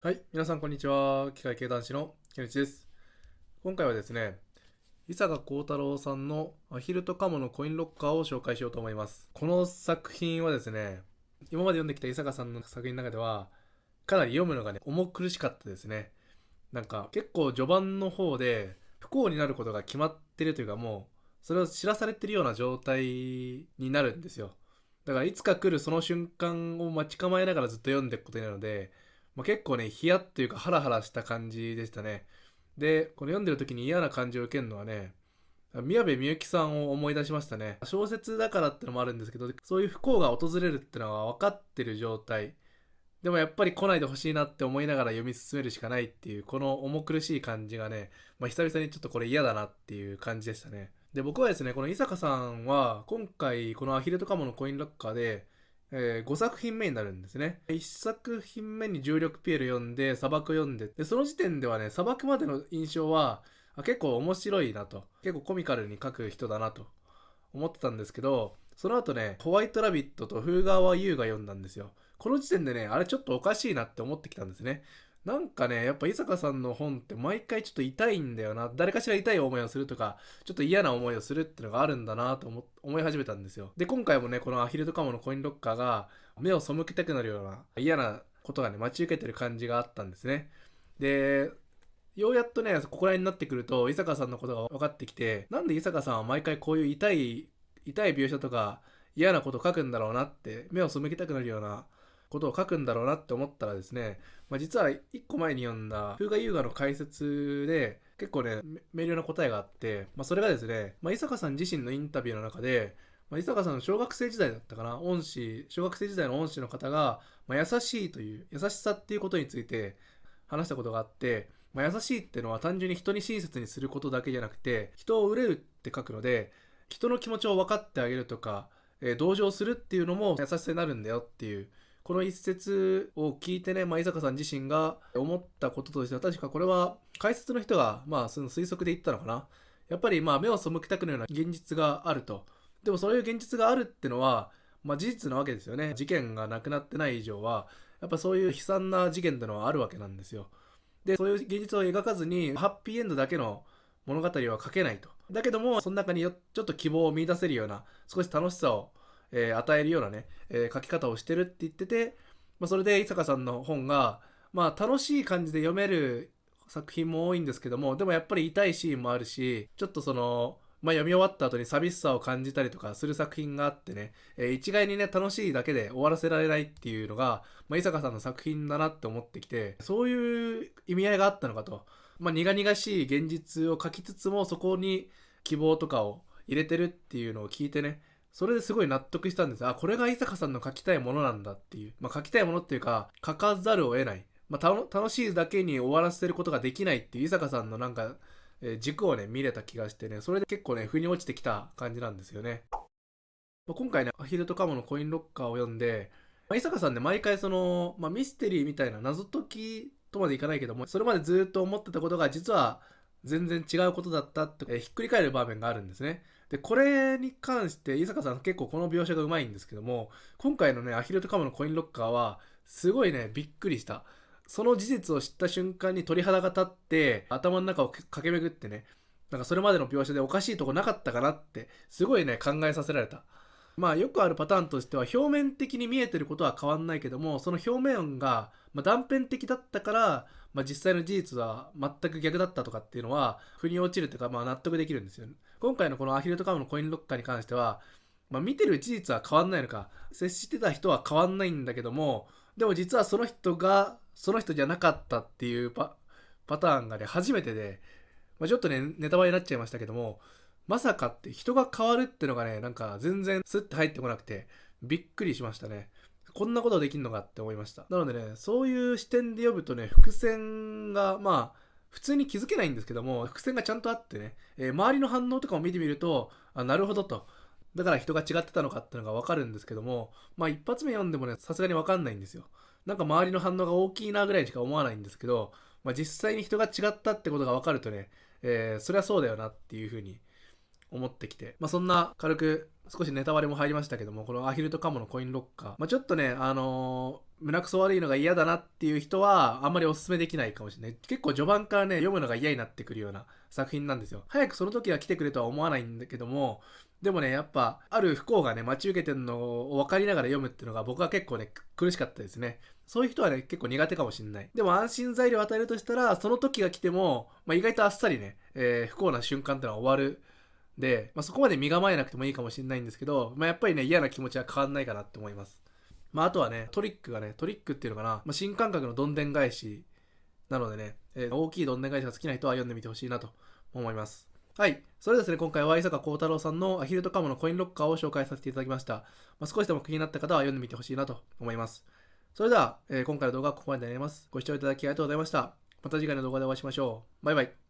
はい、皆さんこんにちは。機械系男子のケンイチです。今回はですね、伊坂幸太郎さんのアヒルとカモのコインロッカーを紹介しようと思います。この作品はですね、今まで読んできた伊坂さんの作品の中では、かなり読むのがね、重苦しかったですね。なんか結構序盤の方で不幸になることが決まってるというかもう、それを知らされてるような状態になるんですよ。だからいつか来るその瞬間を待ち構えながらずっと読んでいくことになるので、結構ね、ヒヤッというかハラハラした感じでしたね。で、この読んでる時に嫌な感じを受けるのはね、宮部みゆきさんを思い出しましたね。小説だからってのもあるんですけど、そういう不幸が訪れるってのは分かってる状態。でもやっぱり来ないでほしいなって思いながら読み進めるしかないっていう、この重苦しい感じがね、久々にちょっとこれ嫌だなっていう感じでしたね。で、僕はですね、この伊坂さんは、今回、このアヒルとカモのコインロッカーで、5作品目になるんですね。1作品目に重力ピエール読んで、砂漠読んで、で、その時点ではね、砂漠までの印象は、結構面白いなと。結構コミカルに書く人だなと思ってたんですけど、その後ね、ホワイトラビットと風川優が読んだんですよ。この時点でね、あれちょっとおかしいなって思ってきたんですね。なんかね、やっぱ伊坂さんの本って毎回ちょっと痛いんだよな。誰かしら痛い思いをするとか、ちょっと嫌な思いをするってのがあるんだなと思い始めたんですよ。で、今回もね、このアヒルとカモのコインロッカーが目を背けたくなるような嫌なことがね、待ち受けてる感じがあったんですね。で、ようやっとね、ここら辺になってくると、伊坂さんのことが分かってきて、なんで伊坂さんは毎回こういう痛い描写とか嫌なことを書くんだろうなって、目を背けたくなるようなことを書くんだろうなって思ったらですね、実は一個前に読んだ風雅優雅の解説で、結構ね、明瞭な答えがあって、それがですね、伊坂さん自身のインタビューの中で、伊坂さんの小学生時代だったかな、小学生時代の恩師の方が、優しいという、優しさっていうことについて話したことがあって、優しいってのは単純に人に親切にすることだけじゃなくて、人を憂うって書くので、人の気持ちを分かってあげるとか、同情するっていうのも優しさになるんだよっていう、この一節を聞いてね、伊坂さん自身が思ったこととしては、確かこれは解説の人が、その推測で言ったのかな。やっぱり目を背けたくないような現実があると。でもそういう現実があるってのは、事実なわけですよね。事件がなくなってない以上は、やっぱそういう悲惨な事件ってのはあるわけなんですよ。で、そういう現実を描かずに、ハッピーエンドだけの物語は書けないと。だけども、その中にちょっと希望を見出せるような、少し楽しさを、与えるようなね、書き方をしてるって言ってて、それで伊坂さんの本が、楽しい感じで読める作品も多いんですけども、でもやっぱり痛いシーンもあるし、ちょっとその、読み終わった後に寂しさを感じたりとかする作品があってね、一概にね、楽しいだけで終わらせられないっていうのが、伊坂さんの作品だなって思ってきて、そういう意味合いがあったのかと。苦々しい現実を書きつつも、そこに希望とかを入れてるっていうのを聞いてね、それですごい納得したんです。あ、これが伊坂さんの書きたいものなんだっていう。書きたいものっていうか、書かざるを得ない。楽しいだけに終わらせることができないっていう伊坂さんのなんか、軸をね、見れた気がしてね、それで結構ね、腑に落ちてきた感じなんですよね。今回ね、アヒルとカモのコインロッカーを読んで、伊坂さんね、毎回その、ミステリーみたいな謎解きとまでいかないけども、それまでずっと思ってたことが実は全然違うことだったって、ひっくり返る場面があるんですね。で、これに関して伊坂さん結構この描写がうまいんですけども、今回のね、アヒルとカモのコインロッカーは、すごいね、びっくりした。その事実を知った瞬間に鳥肌が立って、頭の中を駆け巡ってね、なんかそれまでの描写でおかしいとこなかったかなって、すごいね、考えさせられた。よくあるパターンとしては表面的に見えてることは変わんないけども、その表面が、断片的だったから、実際の事実は全く逆だったとかっていうのは腑に落ちるというか、納得できるんですよ。今回のこのアヒルとカムのコインロッカーに関しては、見てる事実は変わんないのか、接してた人は変わんないんだけども、でも実はその人がその人じゃなかったっていうパターンがね初めてで、ちょっとねネタバレになっちゃいましたけども、まさかって人が変わるってのがね、なんか全然スッて入ってこなくて、びっくりしましたね。こんなことできんのかって思いました。なのでね、そういう視点で読むとね、伏線が、普通に気づけないんですけども、伏線がちゃんとあってね、周りの反応とかを見てみると、あ、なるほどと。だから人が違ってたのかってのがわかるんですけども、一発目読んでもね、さすがにわかんないんですよ。なんか周りの反応が大きいなぐらいしか思わないんですけど、実際に人が違ったってことがわかるとね、そりゃそうだよなっていう風に思ってきて、そんな軽く少しネタバレも入りましたけども、このアヒルとカモのコインロッカー。ちょっとね、胸くそ悪いのが嫌だなっていう人は、あんまりお勧めできないかもしれない。結構序盤からね、読むのが嫌になってくるような作品なんですよ。早くその時が来てくれとは思わないんだけども、でもね、やっぱ、ある不幸がね、待ち受けてるのを分かりながら読むっていうのが僕は結構ね、苦しかったですね。そういう人はね、結構苦手かもしれない。でも安心材料を与えるとしたら、その時が来ても、意外とあっさりね、不幸な瞬間ってのは終わる。で、そこまで身構えなくてもいいかもしれないんですけど、やっぱりね、嫌な気持ちは変わんないかなって思います。あとはね、トリックっていうのかな、新感覚のどんでん返しなのでね、大きいどんでん返しが好きな人は読んでみてほしいなと思います。はい。それでですね、今回は伊坂幸太郎さんのアヒルとカモのコインロッカーを紹介させていただきました。少しでも気になった方は読んでみてほしいなと思います。それでは、今回の動画はここまでになります。ご視聴いただきありがとうございました。また次回の動画でお会いしましょう。バイバイ。